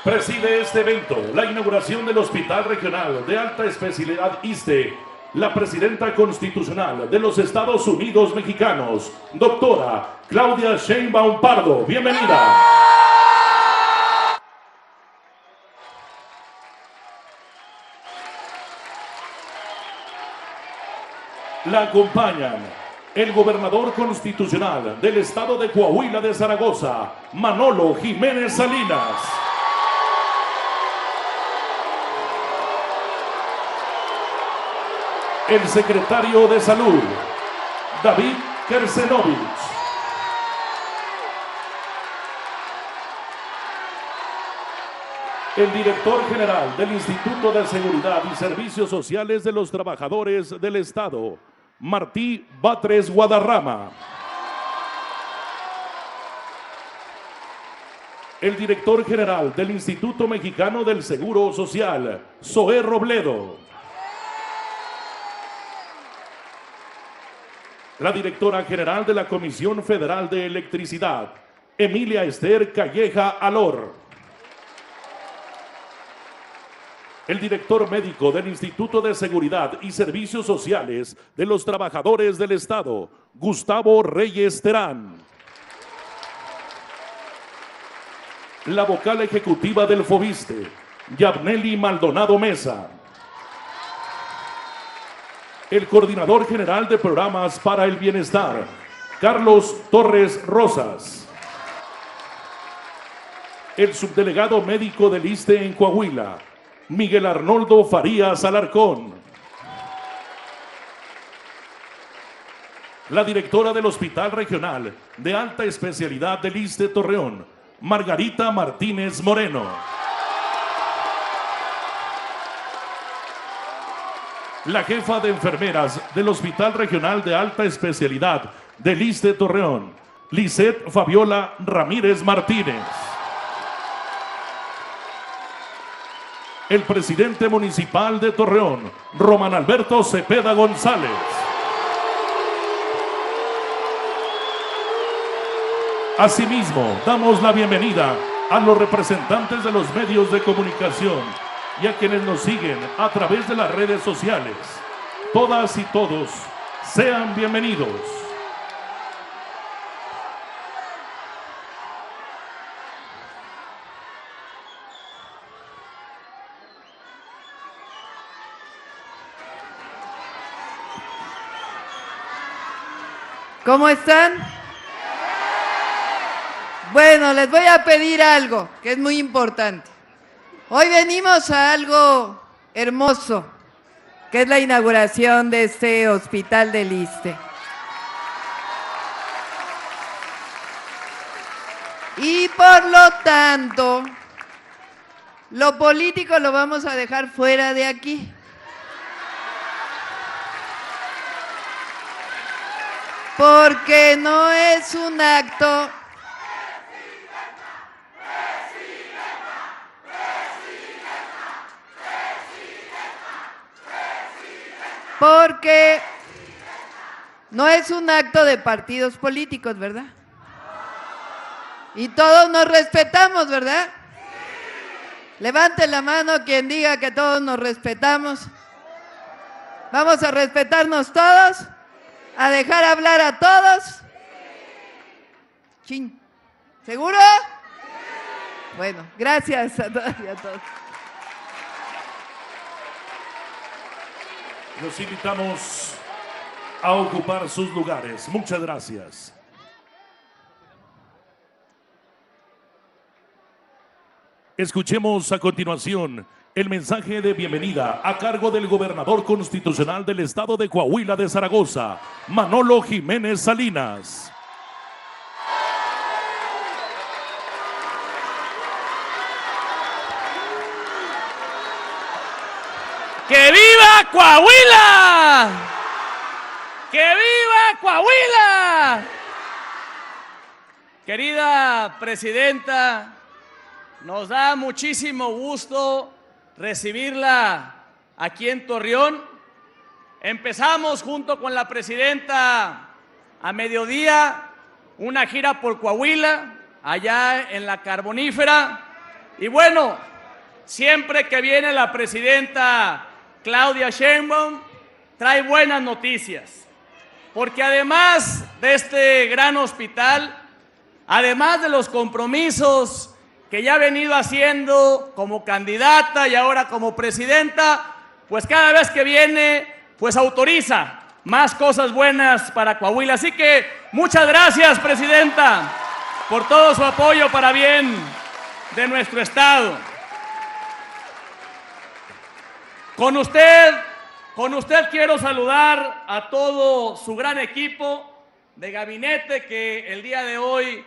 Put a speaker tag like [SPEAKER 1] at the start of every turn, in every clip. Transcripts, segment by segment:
[SPEAKER 1] Preside este evento la inauguración del Hospital Regional de Alta Especialidad ISSSTE, la Presidenta Constitucional de los Estados Unidos Mexicanos, doctora Claudia Sheinbaum Pardo. Bienvenida. La acompañan el gobernador constitucional del estado de Coahuila de Zaragoza, Manolo Jiménez Salinas. El secretario de Salud, David Kersenovich. El director general del Instituto de Seguridad y Servicios Sociales de los Trabajadores del Estado, Martí Batres Guadarrama. El director general del Instituto Mexicano del Seguro Social, Zoé Robledo. La directora general de la Comisión Federal de Electricidad, Emilia Esther Calleja Alor. El director médico del Instituto de Seguridad y Servicios Sociales de los Trabajadores del Estado, Gustavo Reyes Terán. La vocal ejecutiva del FOBISSSTE, Yabneli Maldonado Mesa. El coordinador general de programas para el bienestar, Carlos Torres Rosas. El subdelegado médico del ISSSTE en Coahuila, Miguel Arnoldo Farías Alarcón. La directora del Hospital Regional de Alta Especialidad del ISSSTE Torreón, Margarita Martínez Moreno. La jefa de enfermeras del Hospital Regional de Alta Especialidad del ISSSTE Torreón, Lisette Fabiola Ramírez Martínez. El presidente municipal de Torreón, Román Alberto Cepeda González. Asimismo, damos la bienvenida a los representantes de los medios de comunicación y a quienes nos siguen a través de las redes sociales. Todas y todos, sean bienvenidos.
[SPEAKER 2] ¿Cómo están? Bueno, les voy a pedir algo que es muy importante. Hoy venimos a algo hermoso, que es la inauguración de este hospital del ISSSTE. Y por lo tanto, lo político lo vamos a dejar fuera de aquí. Porque no es un acto de partidos políticos, ¿verdad? Y todos nos respetamos, ¿verdad? Levante la mano quien diga que todos nos respetamos. Vamos a respetarnos todos, a dejar hablar a todos. Chin. ¿Seguro? Bueno, gracias a todas y a todos.
[SPEAKER 1] Los invitamos a ocupar sus lugares. Muchas gracias. Escuchemos a continuación el mensaje de bienvenida a cargo del gobernador constitucional del estado de Coahuila de Zaragoza, Manolo Jiménez Salinas.
[SPEAKER 3] ¡Que viva Coahuila! ¡Que viva Coahuila! Querida presidenta, nos da muchísimo gusto recibirla aquí en Torreón. Empezamos junto con la presidenta a mediodía una gira por Coahuila, allá en la Carbonífera, Y bueno, siempre que viene la presidenta Claudia Sheinbaum, trae buenas noticias, porque además de este gran hospital, además de los compromisos que ya ha venido haciendo como candidata y ahora como presidenta, pues cada vez que viene, pues autoriza más cosas buenas para Coahuila. Así que muchas gracias, presidenta, por todo su apoyo para bien de nuestro estado. Con usted quiero saludar a todo su gran equipo de gabinete que el día de hoy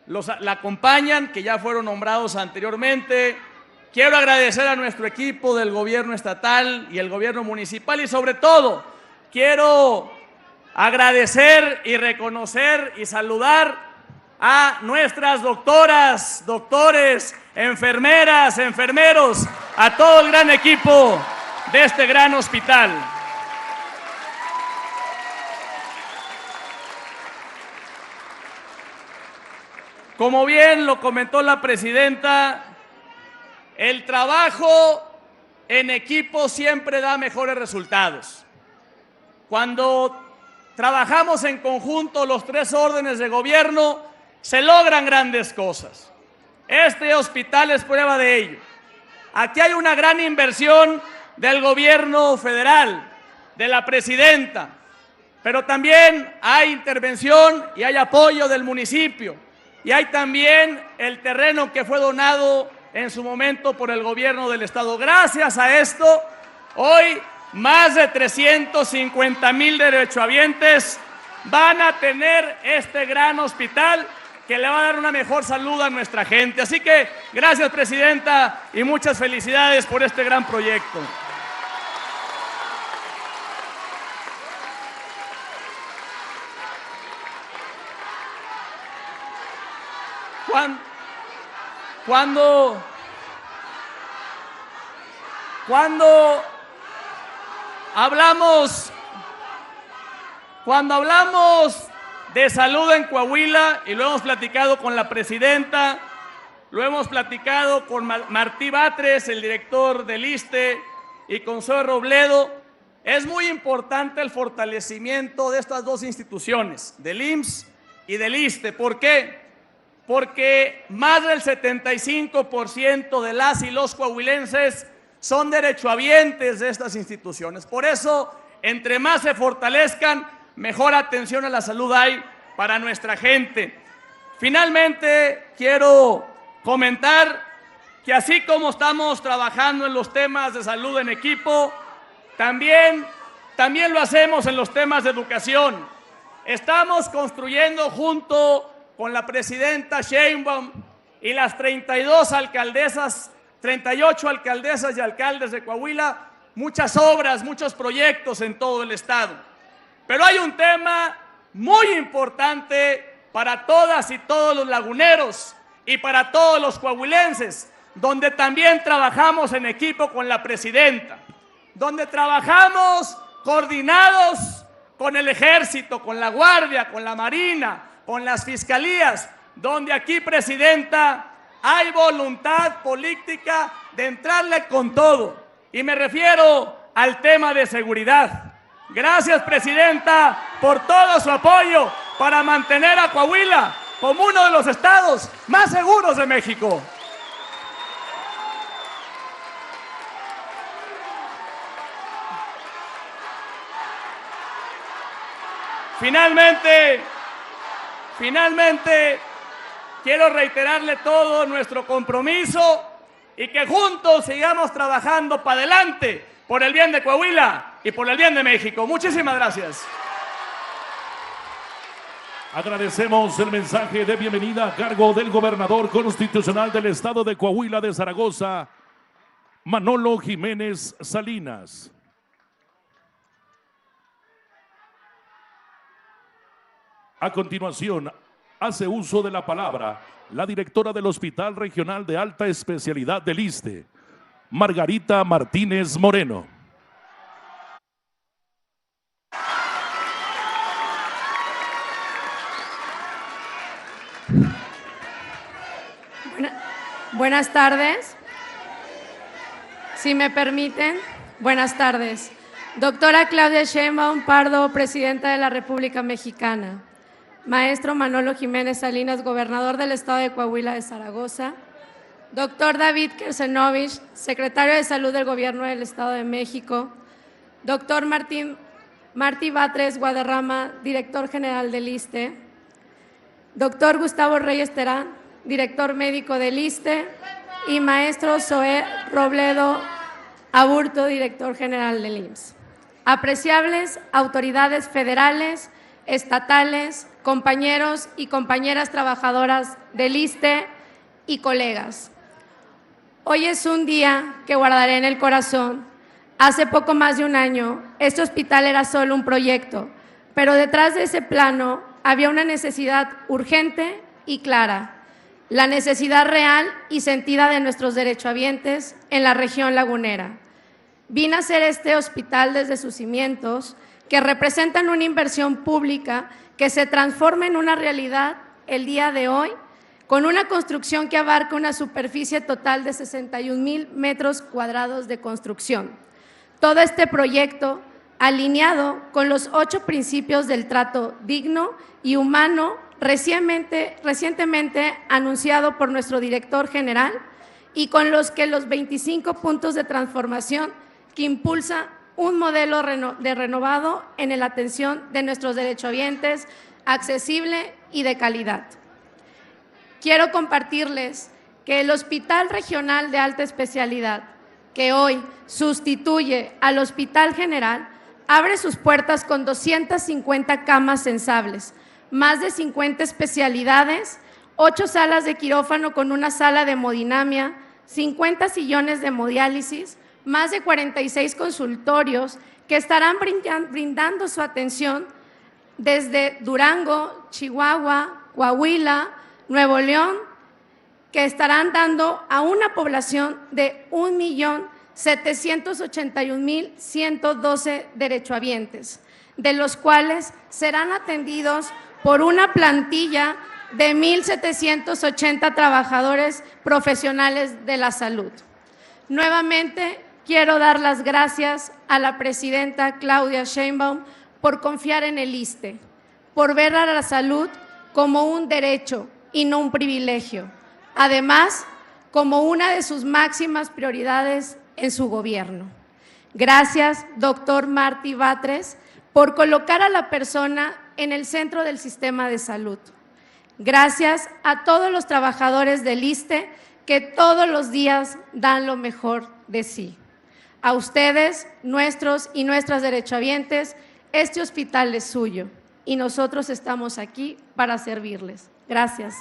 [SPEAKER 3] la acompañan, que ya fueron nombrados anteriormente. Quiero agradecer a nuestro equipo del gobierno estatal y el gobierno municipal, y sobre todo quiero agradecer y reconocer y saludar a nuestras doctoras, doctores, enfermeras, enfermeros, a todo el gran equipo de este gran hospital. Como bien lo comentó la presidenta, el trabajo en equipo siempre da mejores resultados. Cuando trabajamos en conjunto los tres órdenes de gobierno, se logran grandes cosas. Este hospital es prueba de ello. Aquí hay una gran inversión del gobierno federal, de la presidenta, pero también hay intervención y hay apoyo del municipio. Y hay también el terreno que fue donado en su momento por el gobierno del estado. Gracias a esto, hoy más de 350,000 derechohabientes van a tener este gran hospital que le va a dar una mejor salud a nuestra gente. Así que gracias, presidenta, y muchas felicidades por este gran proyecto. Cuando hablamos de salud en Coahuila, y lo hemos platicado con la presidenta, lo hemos platicado con Martí Batres, el director del ISSSTE, y con Zoe Robledo, es muy importante el fortalecimiento de estas dos instituciones, del IMSS y del ISSSTE. ¿Por qué? Porque más del 75% de las y los coahuilenses son derechohabientes de estas instituciones. Por eso, entre más se fortalezcan, mejor atención a la salud hay para nuestra gente. Finalmente, quiero comentar que así como estamos trabajando en los temas de salud en equipo, también lo hacemos en los temas de educación. Estamos construyendo junto con la presidenta Sheinbaum y las 38 alcaldesas y alcaldes de Coahuila, muchas obras, muchos proyectos en todo el estado. Pero hay un tema muy importante para todas y todos los laguneros y para todos los coahuilenses, donde también trabajamos en equipo con la presidenta, donde trabajamos coordinados con el Ejército, con la Guardia, con la Marina, con las fiscalías, donde aquí, presidenta, hay voluntad política de entrarle con todo. Y me refiero al tema de seguridad. Gracias, presidenta, por todo su apoyo para mantener a Coahuila como uno de los estados más seguros de México. Finalmente, quiero reiterarle todo nuestro compromiso y que juntos sigamos trabajando para adelante por el bien de Coahuila y por el bien de México. Muchísimas gracias.
[SPEAKER 1] Agradecemos el mensaje de bienvenida a cargo del gobernador constitucional del estado de Coahuila de Zaragoza, Manolo Jiménez Salinas. A continuación, hace uso de la palabra la directora del Hospital Regional de Alta Especialidad del ISSSTE, Margarita Martínez Moreno.
[SPEAKER 4] Buenas tardes. Si me permiten, buenas tardes. Doctora Claudia Sheinbaum Pardo, Presidenta de la República Mexicana. Maestro Manolo Jiménez Salinas, Gobernador del Estado de Coahuila de Zaragoza. Doctor David Kersenovich, Secretario de Salud del Gobierno del Estado de México. Doctor Martí Batres Guadarrama, Director General del ISSSTE. Doctor Gustavo Reyes Terán, Director Médico del ISSSTE. Y Maestro Zoé Robledo Aburto, Director General del IMSS. Apreciables autoridades federales, estatales, compañeros y compañeras trabajadoras del ISSSTE y colegas. Hoy es un día que guardaré en el corazón. Hace poco más de un año, este hospital era solo un proyecto, pero detrás de ese plano había una necesidad urgente y clara, la necesidad real y sentida de nuestros derechohabientes en la región lagunera. Vi nacer este hospital desde sus cimientos, que representan una inversión pública que se transforma en una realidad el día de hoy, con una construcción que abarca una superficie total de 61,000 metros cuadrados de construcción. Todo este proyecto alineado con los 8 principios del trato digno y humano recientemente anunciado por nuestro director general y con los que los 25 puntos de transformación que impulsa un modelo renovado en la atención de nuestros derechohabientes, accesible y de calidad. Quiero compartirles que el Hospital Regional de Alta Especialidad, que hoy sustituye al Hospital General, abre sus puertas con 250 camas sensables, más de 50 especialidades, 8 salas de quirófano con una sala de hemodinamia, 50 sillones de hemodiálisis, más de 46 consultorios que estarán brindando su atención desde Durango, Chihuahua, Coahuila, Nuevo León, que estarán dando a una población de 1,781,112 derechohabientes, de los cuales serán atendidos por una plantilla de 1,780 trabajadores profesionales de la salud. Nuevamente, quiero dar las gracias a la presidenta Claudia Sheinbaum por confiar en el ISSSTE, por ver a la salud como un derecho y no un privilegio, además como una de sus máximas prioridades en su gobierno. Gracias, doctor Martí Batres, por colocar a la persona en el centro del sistema de salud. Gracias a todos los trabajadores del ISSSTE que todos los días dan lo mejor de sí. A ustedes, nuestros y nuestras derechohabientes, este hospital es suyo y nosotros estamos aquí para servirles. Gracias.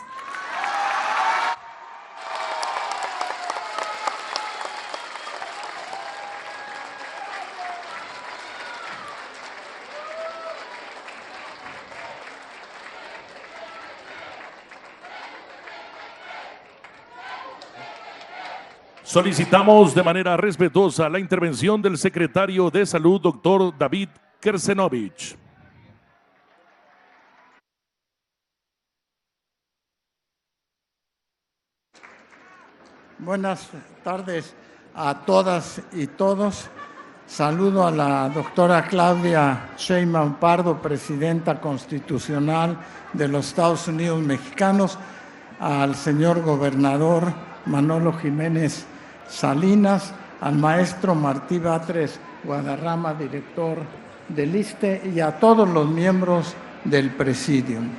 [SPEAKER 1] Solicitamos de manera respetuosa la intervención del secretario de Salud, doctor David Kersenovich.
[SPEAKER 5] Buenas tardes a todas y todos. Saludo a la doctora Claudia Sheinbaum Pardo, presidenta constitucional de los Estados Unidos mexicanos, al señor gobernador Manolo Jiménez Salinas, al maestro Martí Batres Guadarrama, director del ISSSTE, y a todos los miembros del Presidium.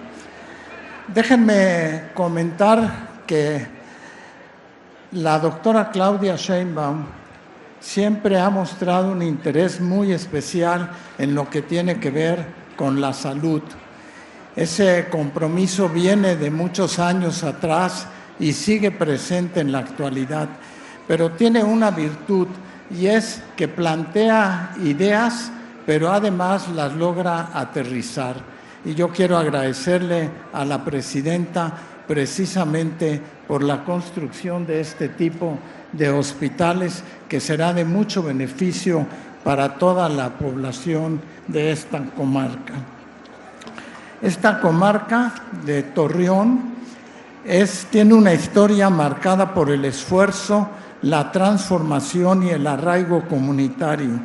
[SPEAKER 5] Déjenme comentar que la doctora Claudia Sheinbaum siempre ha mostrado un interés muy especial en lo que tiene que ver con la salud. Ese compromiso viene de muchos años atrás y sigue presente en la actualidad, pero tiene una virtud y es que plantea ideas, pero además las logra aterrizar. Y yo quiero agradecerle a la presidenta precisamente por la construcción de este tipo de hospitales que será de mucho beneficio para toda la población de esta comarca. Esta comarca de Torreón Tiene una historia marcada por el esfuerzo, la transformación y el arraigo comunitario.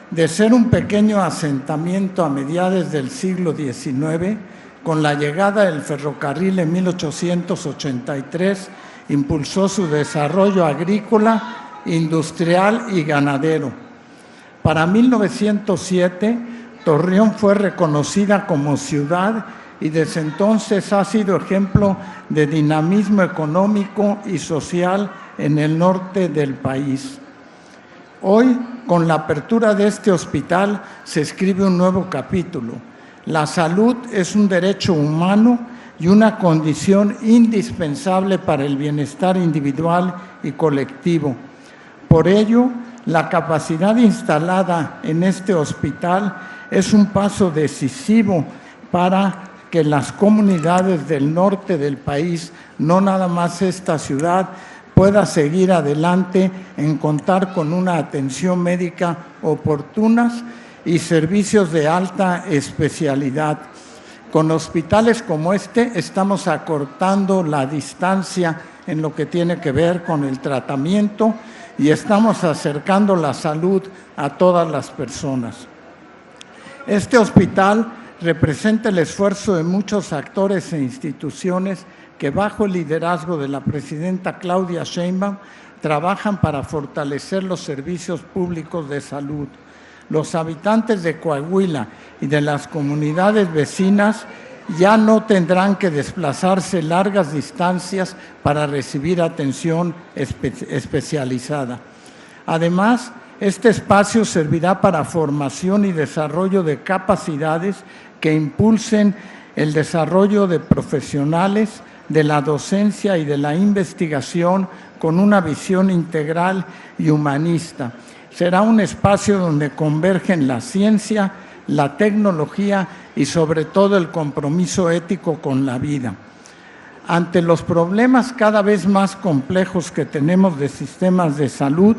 [SPEAKER 5] De ser un pequeño asentamiento a mediados del siglo XIX, con la llegada del ferrocarril en 1883, impulsó su desarrollo agrícola, industrial y ganadero. Para 1907, Torreón fue reconocida como ciudad y desde entonces ha sido ejemplo de dinamismo económico y social en el norte del país. Hoy, con la apertura de este hospital, se escribe un nuevo capítulo. La salud es un derecho humano y una condición indispensable para el bienestar individual y colectivo. Por ello, la capacidad instalada en este hospital es un paso decisivo para que las comunidades del norte del país, no nada más esta ciudad, pueda seguir adelante en contar con una atención médica oportuna y servicios de alta especialidad. Con hospitales como este estamos acortando la distancia en lo que tiene que ver con el tratamiento y estamos acercando la salud a todas las personas. Este hospital representa el esfuerzo de muchos actores e instituciones que bajo el liderazgo de la presidenta Claudia Sheinbaum trabajan para fortalecer los servicios públicos de salud. Los habitantes de Coahuila y de las comunidades vecinas ya no tendrán que desplazarse largas distancias para recibir atención especializada. Además, este espacio servirá para formación y desarrollo de capacidades que impulsen el desarrollo de profesionales de la docencia y de la investigación con una visión integral y humanista. Será un espacio donde convergen la ciencia, la tecnología y sobre todo el compromiso ético con la vida. Ante los problemas cada vez más complejos que tenemos de sistemas de salud,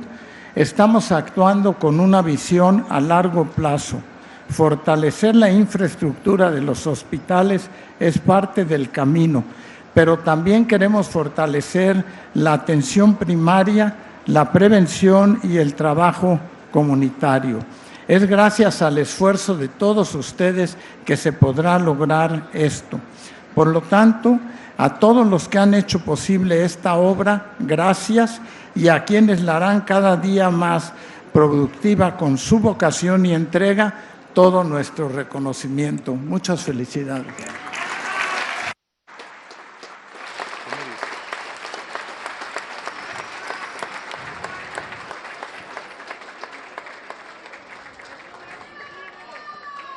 [SPEAKER 5] estamos actuando con una visión a largo plazo. Fortalecer la infraestructura de los hospitales es parte del camino, pero también queremos fortalecer la atención primaria, la prevención y el trabajo comunitario. Es gracias al esfuerzo de todos ustedes que se podrá lograr esto. Por lo tanto, a todos los que han hecho posible esta obra, gracias, y a quienes la harán cada día más productiva con su vocación y entrega, todo nuestro reconocimiento. Muchas felicidades.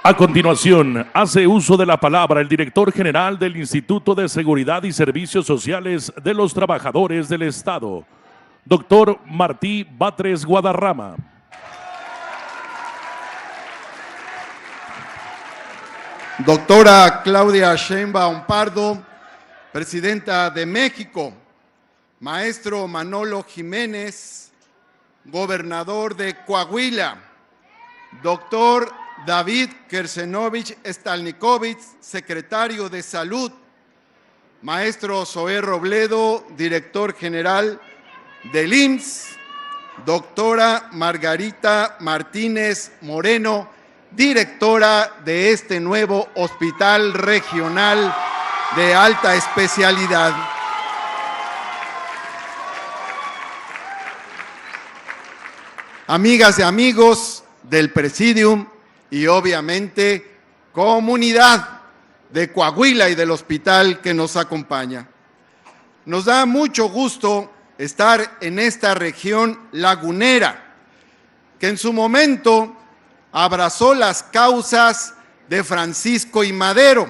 [SPEAKER 1] A continuación, hace uso de la palabra el director general del Instituto de Seguridad y Servicios Sociales de los Trabajadores del Estado, doctor Martí Batres Guadarrama.
[SPEAKER 6] Doctora Claudia Sheinbaum Pardo, presidenta de México. Maestro Manolo Jiménez, gobernador de Coahuila. Doctor David Kersenovich Stalnikovich, secretario de Salud. Maestro Zoé Robledo, director general del IMSS. Doctora Margarita Martínez Moreno, directora de este nuevo hospital regional de alta especialidad. Amigas y amigos del Presidium y obviamente comunidad de Coahuila y del hospital que nos acompaña. Nos da mucho gusto estar en esta región lagunera, que en su momento abrazó las causas de Francisco I. Madero,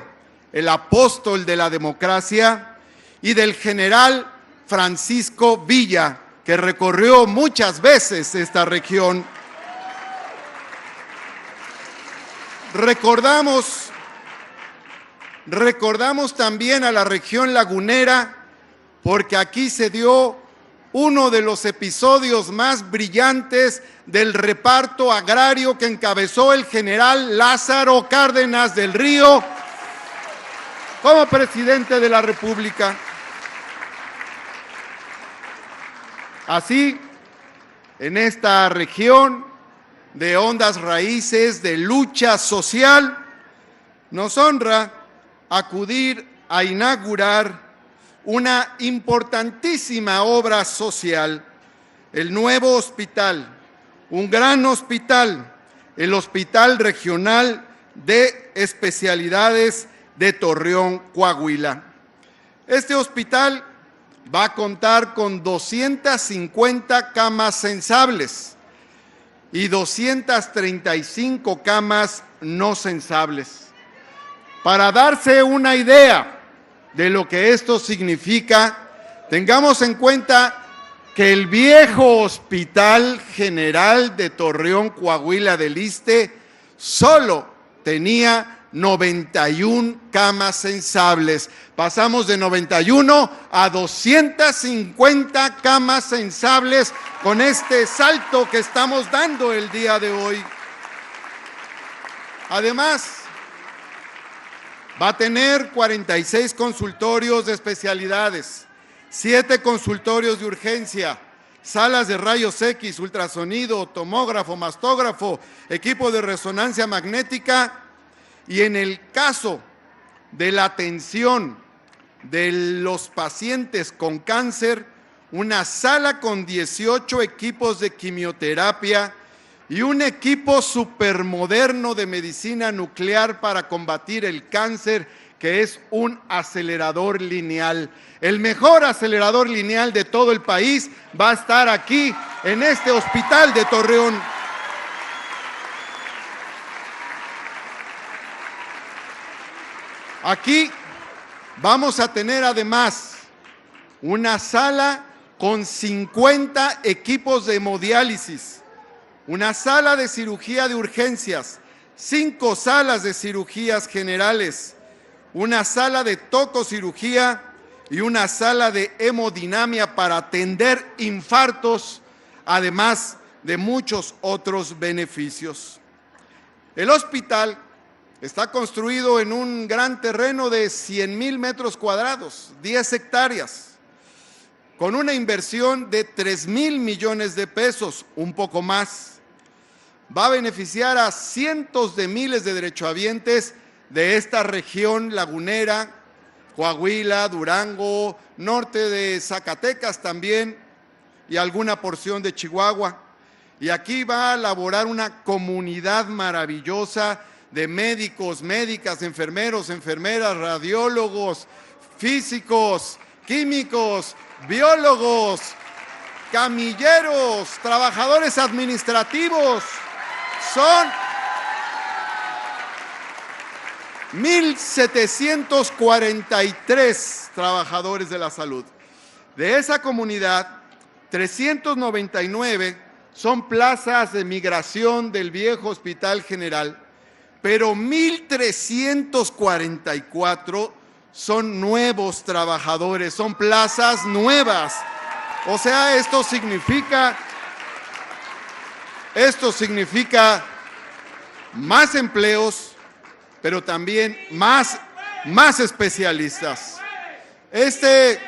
[SPEAKER 6] el apóstol de la democracia, y del general Francisco Villa, que recorrió muchas veces esta región. Recordamos también a la región lagunera porque aquí se dio uno de los episodios más brillantes del reparto agrario que encabezó el general Lázaro Cárdenas del Río como presidente de la República. Así, en esta región de hondas raíces, de lucha social, nos honra acudir a inaugurar una importantísima obra social, el nuevo hospital, un gran hospital, el Hospital Regional de Especialidades de Torreón, Coahuila. Este hospital va a contar con 250 camas sensables y 235 camas no sensables. Para darse una idea de lo que esto significa, tengamos en cuenta que el viejo Hospital General de Torreón, Coahuila del Iste, solo tenía 91 camas sensables. Pasamos de 91 a 250 camas sensables con este salto que estamos dando el día de hoy. Además, va a tener 46 consultorios de especialidades, 7 consultorios de urgencia, salas de rayos X, ultrasonido, tomógrafo, mastógrafo, equipo de resonancia magnética y en el caso de la atención de los pacientes con cáncer, una sala con 18 equipos de quimioterapia y un equipo supermoderno de medicina nuclear para combatir el cáncer, que es un acelerador lineal. El mejor acelerador lineal de todo el país va a estar aquí, en este hospital de Torreón. Aquí vamos a tener además una sala con 50 equipos de hemodiálisis, una sala de cirugía de urgencias, 5 salas de cirugías generales, una sala de tococirugía y una sala de hemodinamia para atender infartos, además de muchos otros beneficios. El hospital está construido en un gran terreno de 100,000 metros cuadrados, 10 hectáreas, con una inversión de 3,000 millones de pesos, un poco más. Va a beneficiar a cientos de miles de derechohabientes de esta región lagunera, Coahuila, Durango, norte de Zacatecas también y alguna porción de Chihuahua. Y aquí va a laborar una comunidad maravillosa de médicos, médicas, enfermeros, enfermeras, radiólogos, físicos, químicos, biólogos, camilleros, trabajadores administrativos. Son 1,743 trabajadores de la salud. De esa comunidad, 399 son plazas de migración del viejo Hospital General, pero 1,344 son nuevos trabajadores, son plazas nuevas. O sea, esto significa más empleos, pero también más especialistas. Este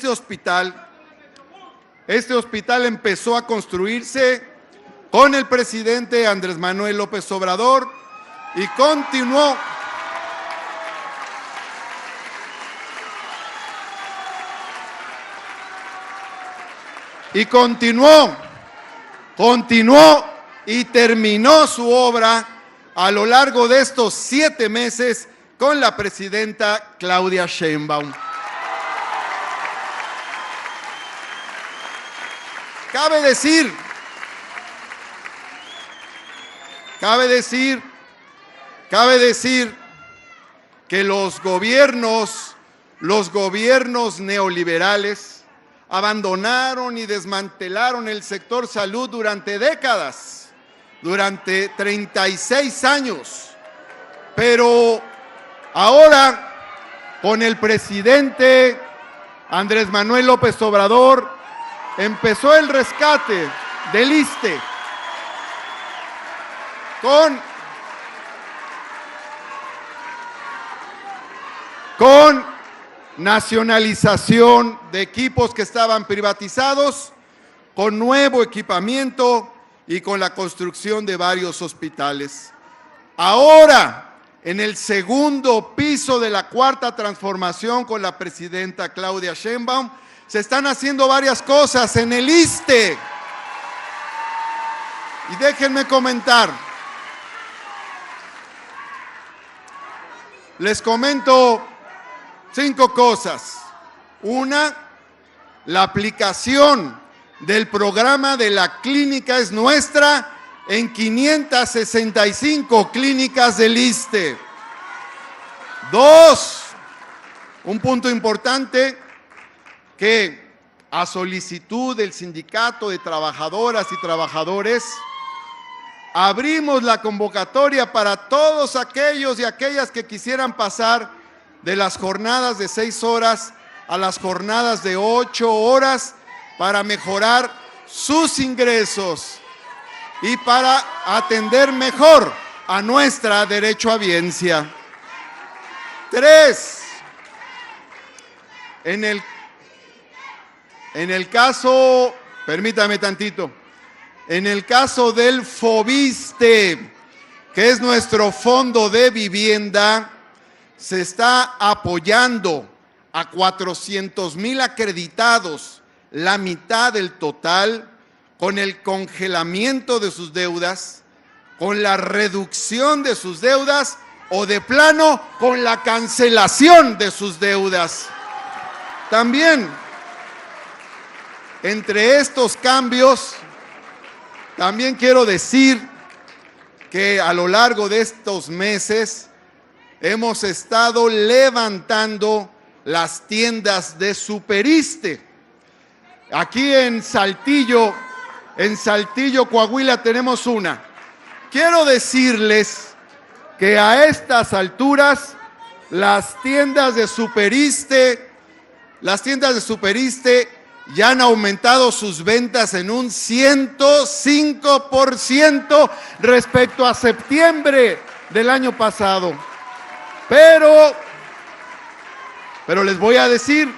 [SPEAKER 6] hospital empezó a construirse con el presidente Andrés Manuel López Obrador y continuó y terminó su obra a lo largo de estos 7 meses con la presidenta Claudia Sheinbaum. Cabe decir que los gobiernos neoliberales abandonaron y desmantelaron el sector salud durante décadas, durante 36 años. Pero ahora, con el presidente Andrés Manuel López Obrador, empezó el rescate del ISSSTE nacionalización de equipos que estaban privatizados, con nuevo equipamiento y con la construcción de varios hospitales. Ahora, en el segundo piso de la cuarta transformación con la presidenta Claudia Sheinbaum, se están haciendo varias cosas en el ISSSTE. Y déjenme comentar. Les comento 5 cosas. Una, la aplicación del programa de La Clínica es Nuestra en 565 clínicas del ISSSTE. 2, un punto importante, que a solicitud del Sindicato de Trabajadoras y Trabajadores, abrimos la convocatoria para todos aquellos y aquellas que quisieran pasar de las jornadas de 6 horas a las jornadas de 8 horas para mejorar sus ingresos y para atender mejor a nuestra derechohabiencia. 3, en el caso, permítame tantito, en el caso del FOVISSSTE, que es nuestro fondo de vivienda, se está apoyando a 400,000 acreditados, la mitad del total, con el congelamiento de sus deudas, con la reducción de sus deudas o de plano con la cancelación de sus deudas. También, entre estos cambios, también quiero decir que a lo largo de estos meses hemos estado levantando las tiendas de Superiste. Aquí en Saltillo, Coahuila, tenemos una. Quiero decirles que a estas alturas las tiendas de Superiste ya han aumentado sus ventas en un 105% respecto a septiembre del año pasado. Pero les voy a decir,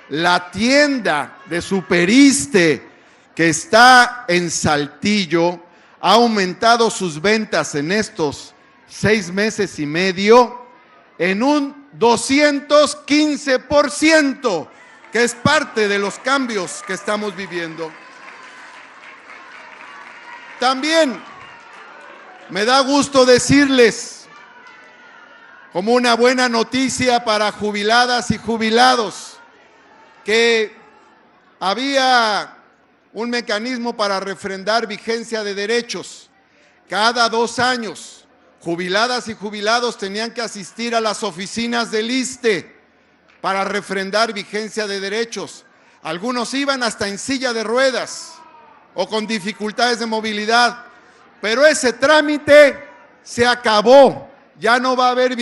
[SPEAKER 6] la tienda de Superiste que está en Saltillo ha aumentado sus ventas en estos 6 meses y medio en un 215%, que es parte de los cambios que estamos viviendo. También me da gusto decirles, como una buena noticia para jubiladas y jubilados, que había un mecanismo para refrendar vigencia de derechos. Cada 2 años, jubiladas y jubilados tenían que asistir a las oficinas del ISSSTE para refrendar vigencia de derechos. Algunos iban hasta en silla de ruedas o con dificultades de movilidad, pero ese trámite se acabó. Ya no va a haber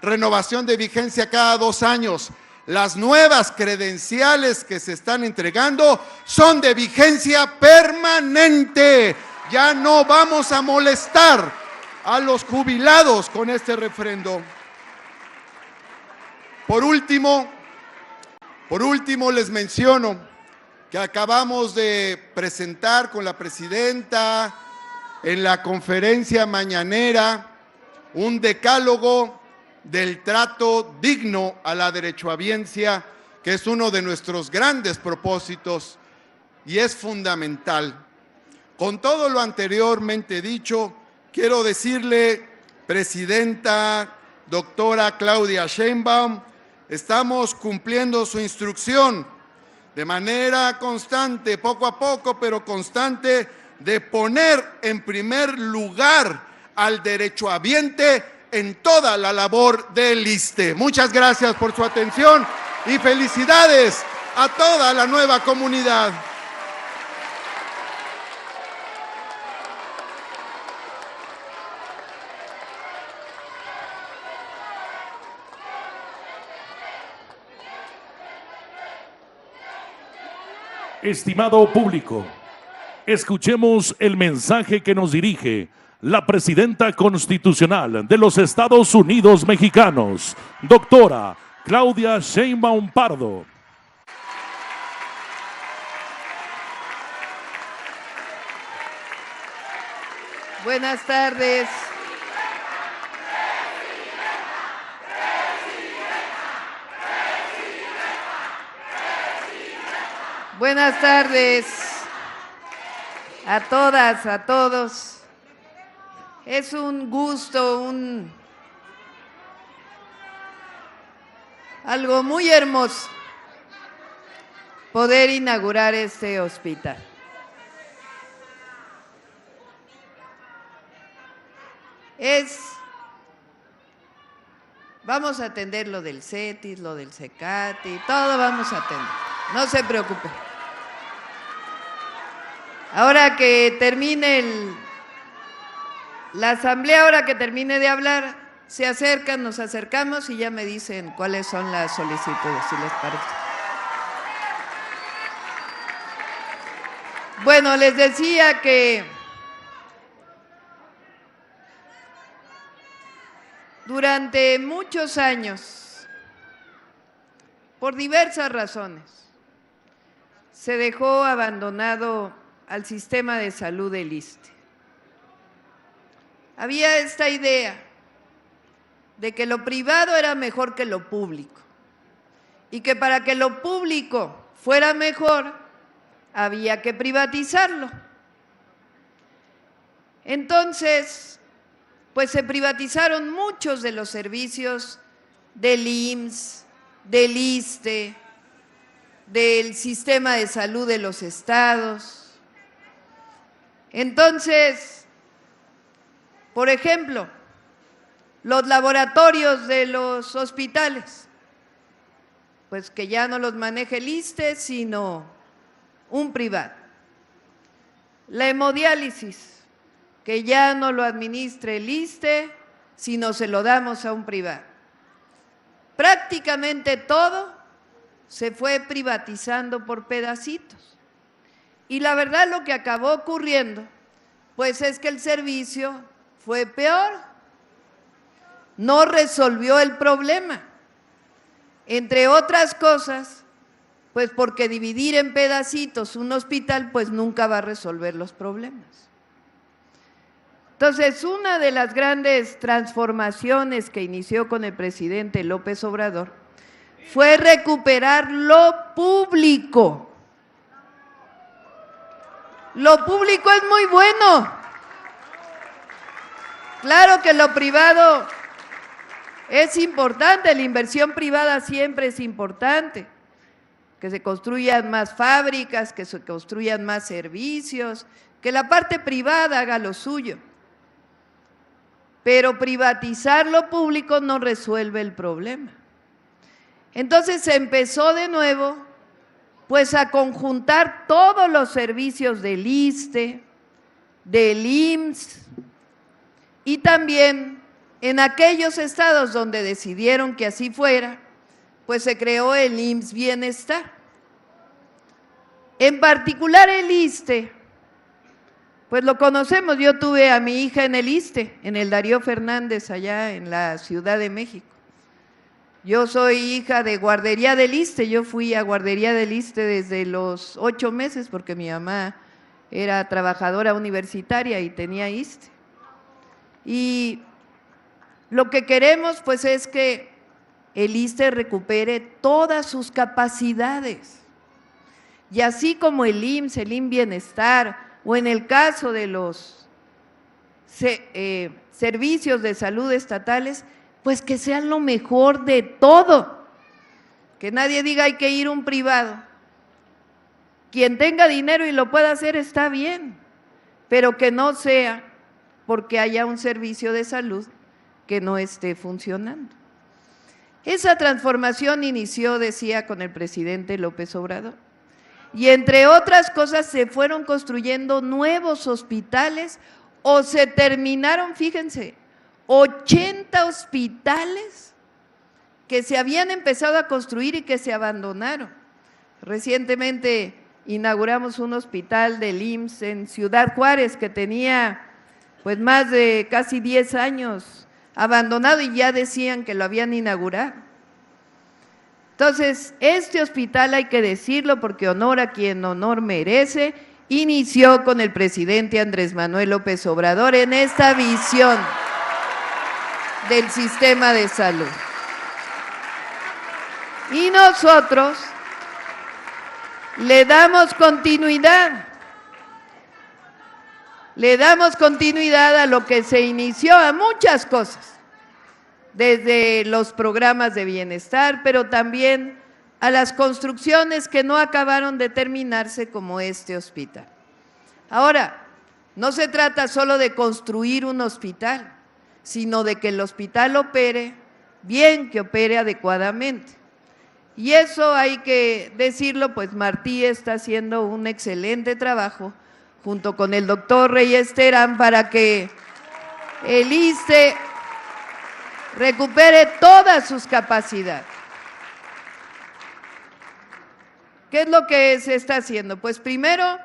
[SPEAKER 6] renovación de vigencia cada 2 años. Las nuevas credenciales que se están entregando son de vigencia permanente. Ya no vamos a molestar a los jubilados con este refrendo. Por último, les menciono que acabamos de presentar con la presidenta en la conferencia mañanera un decálogo del trato digno a la derechohabiencia, que es uno de nuestros grandes propósitos y es fundamental. Con todo lo anteriormente dicho, quiero decirle, presidenta, doctora Claudia Sheinbaum, estamos cumpliendo su instrucción de manera constante, poco a poco, pero constante, de poner en primer lugar al derechohabiente en toda la labor del ISSSTE. Muchas gracias por su atención y felicidades a toda la nueva comunidad.
[SPEAKER 1] Estimado público, escuchemos el mensaje que nos dirige la presidenta constitucional de los Estados Unidos mexicanos, doctora Claudia Sheinbaum Pardo.
[SPEAKER 2] Buenas tardes. Buenas tardes a todas, a todos. Es un gusto, algo muy hermoso poder inaugurar este hospital. Vamos a atender lo del CETIS, lo del CECATI, todo vamos a atender, no se preocupe. Ahora que termine la asamblea, ahora que termine de hablar, se acercan, nos acercamos y ya me dicen cuáles son las solicitudes, si les parece. Bueno, les decía que durante muchos años, por diversas razones, se dejó abandonado al sistema de salud del ISSSTE. Había esta idea de que lo privado era mejor que lo público y que para que lo público fuera mejor había que privatizarlo. Entonces, pues se privatizaron muchos de los servicios del IMSS, del ISSSTE, del sistema de salud de los estados. Entonces, por ejemplo, los laboratorios de los hospitales, pues que ya no los maneje el ISSSTE, sino un privado. La hemodiálisis, que ya no lo administre el ISSSTE, sino se lo damos a un privado. Prácticamente todo se fue privatizando por pedacitos. Y la verdad lo que acabó ocurriendo, pues es que el servicio fue peor, no resolvió el problema. Entre otras cosas, pues porque dividir en pedacitos un hospital, pues nunca va a resolver los problemas. Entonces, una de las grandes transformaciones que inició con el presidente López Obrador fue recuperar lo público. Lo público es muy bueno. Claro que lo privado es importante, la inversión privada siempre es importante, que se construyan más fábricas, que se construyan más servicios, que la parte privada haga lo suyo. Pero privatizar lo público no resuelve el problema. Entonces se empezó de nuevo pues a conjuntar todos los servicios del ISSSTE, del IMSS y también en aquellos estados donde decidieron que así fuera, pues se creó el IMSS Bienestar. En particular el ISSSTE, pues lo conocemos, yo tuve a mi hija en el ISSSTE, en el Darío Fernández, allá en la Ciudad de México. Yo soy hija de guardería del ISSSTE, yo fui a guardería del ISSSTE desde los 8 meses porque mi mamá era trabajadora universitaria y tenía ISSSTE. Y lo que queremos pues es que el ISSSTE recupere todas sus capacidades. Y así como el IMSS, el IMSS Bienestar, o en el caso de los servicios de salud estatales, pues que sean lo mejor de todo, que nadie diga hay que ir a un privado. Quien tenga dinero y lo pueda hacer está bien, pero que no sea porque haya un servicio de salud que no esté funcionando. Esa transformación inició, decía, con el presidente López Obrador. Y entre otras cosas se fueron construyendo nuevos hospitales o se terminaron, fíjense, 80 hospitales que se habían empezado a construir y que se abandonaron. Recientemente inauguramos un hospital del IMSS en Ciudad Juárez que tenía pues más de casi 10 años abandonado y ya decían que lo habían inaugurado. Entonces, este hospital, hay que decirlo porque honor a quien honor merece, inició con el presidente Andrés Manuel López Obrador en esta visión del sistema de salud. Y nosotros le damos continuidad. Le damos continuidad a lo que se inició, a muchas cosas, desde los programas de bienestar, pero también a las construcciones que no acabaron de terminarse, como este hospital. Ahora, no se trata solo de construir un hospital, sino de que el hospital opere bien, que opere adecuadamente. Y eso hay que decirlo, pues Martí está haciendo un excelente trabajo junto con el doctor Reyes Terán para que el ISSSTE recupere todas sus capacidades. ¿Qué es lo que se está haciendo? Pues primero,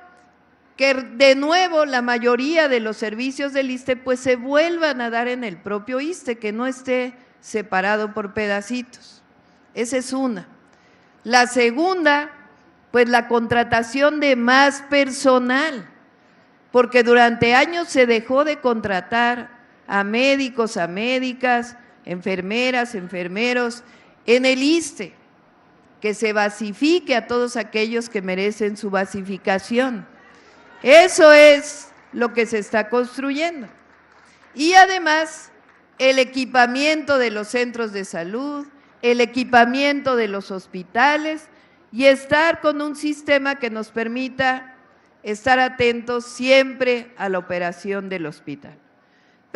[SPEAKER 2] que de nuevo la mayoría de los servicios del ISSSTE pues se vuelvan a dar en el propio ISSSTE, que no esté separado por pedacitos. Esa es una. La segunda, pues la contratación de más personal, porque durante años se dejó de contratar a médicos, a médicas, enfermeras, enfermeros en el ISSSTE, que se basifique a todos aquellos que merecen su basificación. Eso es lo que se está construyendo. Y además, el equipamiento de los centros de salud, el equipamiento de los hospitales y estar con un sistema que nos permita estar atentos siempre a la operación del hospital.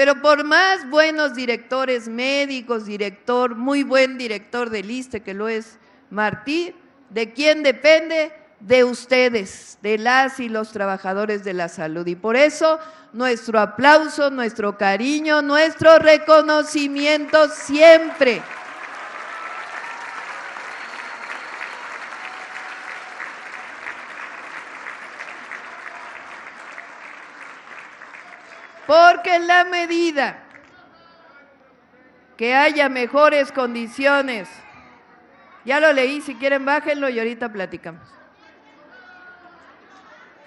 [SPEAKER 2] Pero por más buenos directores médicos, muy buen director del ISSSTE, que lo es Martí, ¿de quién depende? De ustedes, de las y los trabajadores de la salud. Y por eso, nuestro aplauso, nuestro cariño, nuestro reconocimiento siempre. Porque en la medida que haya mejores condiciones, ya lo leí, si quieren bájenlo y ahorita platicamos.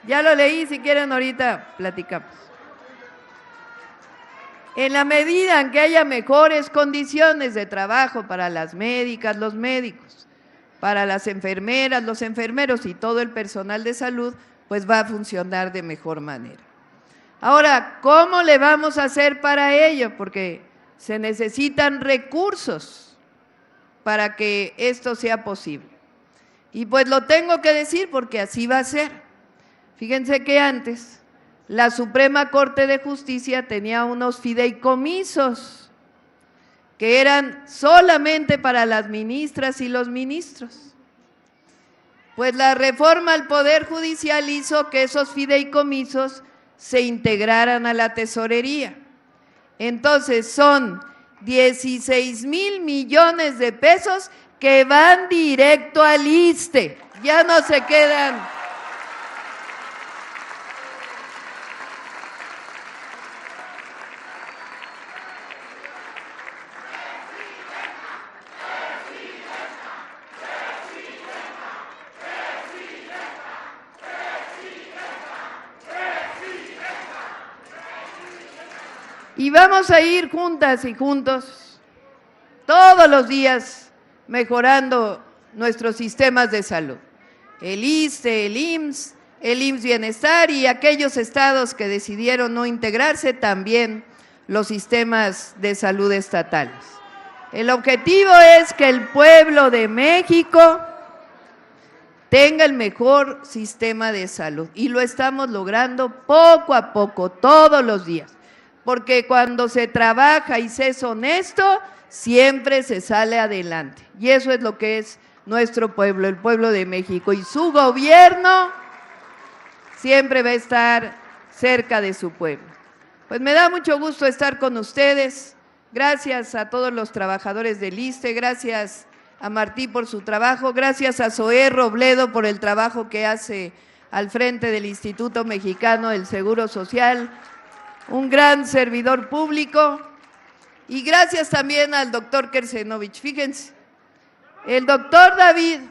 [SPEAKER 2] Ya lo leí, si quieren ahorita platicamos. En la medida en que haya mejores condiciones de trabajo para las médicas, los médicos, para las enfermeras, los enfermeros y todo el personal de salud, pues va a funcionar de mejor manera. Ahora, ¿cómo le vamos a hacer para ello? Porque se necesitan recursos para que esto sea posible. Y pues lo tengo que decir porque así va a ser. Fíjense que antes la Suprema Corte de Justicia tenía unos fideicomisos que eran solamente para las ministras y los ministros. Pues la reforma al Poder Judicial hizo que esos fideicomisos se integraran a la tesorería. Entonces son 16,000 millones de pesos que van directo al ISSSTE, ya no se quedan. Y vamos a ir juntas y juntos todos los días mejorando nuestros sistemas de salud. El ISSSTE, el IMSS, el IMSS Bienestar y aquellos estados que decidieron no integrarse, también los sistemas de salud estatales. El objetivo es que el pueblo de México tenga el mejor sistema de salud y lo estamos logrando poco a poco, todos los días. Porque cuando se trabaja y se es honesto, siempre se sale adelante. Y eso es lo que es nuestro pueblo, el pueblo de México. Y su gobierno siempre va a estar cerca de su pueblo. Pues me da mucho gusto estar con ustedes. Gracias a todos los trabajadores del ISSSTE, gracias a Martí por su trabajo, gracias a Zoé Robledo por el trabajo que hace al frente del Instituto Mexicano del Seguro Social, un gran servidor público, y gracias también al doctor Kersenovich. Fíjense, El doctor David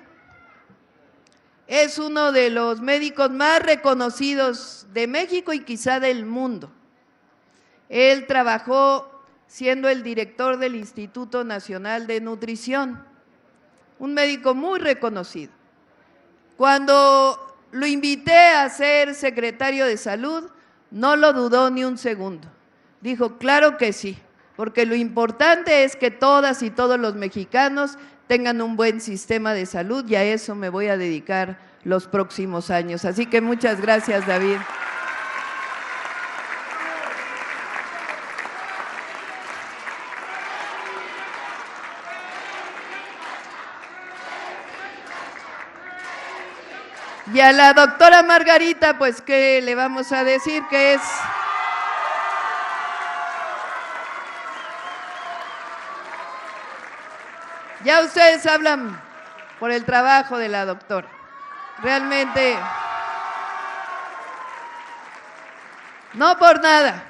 [SPEAKER 2] es uno de los médicos más reconocidos de México y quizá del mundo. Él trabajó siendo el director del Instituto Nacional de Nutrición, un médico muy reconocido. Cuando lo invité a ser secretario de Salud, no lo dudó ni un segundo. Dijo, claro que sí, porque lo importante es que todas y todos los mexicanos tengan un buen sistema de salud y a eso me voy a dedicar los próximos años. Así que muchas gracias, David. Y a la doctora Margarita, pues, ¿qué le vamos a decir? Que es ya ustedes hablan por el trabajo de la doctora. Realmente, no por nada.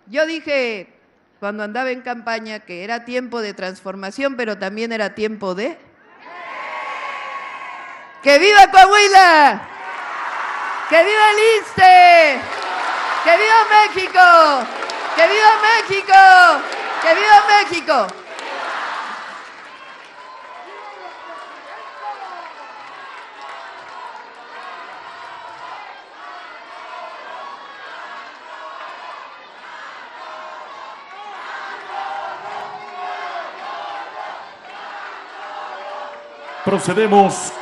[SPEAKER 2] Yo dije cuando andaba en campaña que era tiempo de transformación, pero también era tiempo de... ¡Que viva Coahuila! ¡Que viva el ISSSTE! ¡Que viva México! ¡Que viva México! ¡Que viva México!
[SPEAKER 1] Procedemos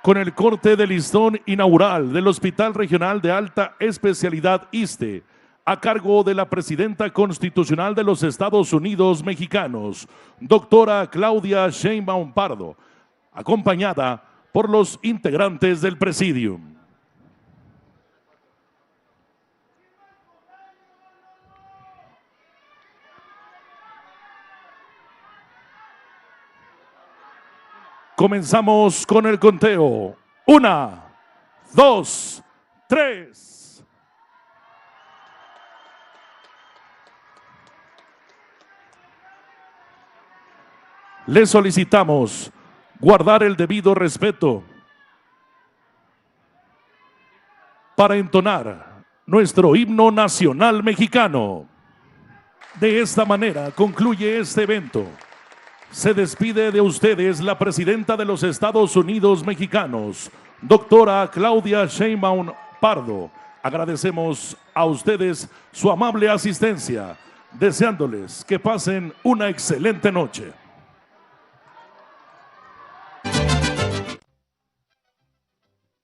[SPEAKER 1] con el corte de listón inaugural del Hospital Regional de Alta Especialidad ISSSTE, a cargo de la Presidenta Constitucional de los Estados Unidos Mexicanos, doctora Claudia Sheinbaum Pardo, acompañada por los integrantes del Presidium. Comenzamos con el conteo. 1, 2, 3. Le solicitamos guardar el debido respeto para entonar nuestro himno nacional mexicano. De esta manera concluye este evento. Se despide de ustedes la Presidenta de los Estados Unidos Mexicanos, doctora Claudia Sheinbaum Pardo. Agradecemos a ustedes su amable asistencia, deseándoles que pasen una excelente noche.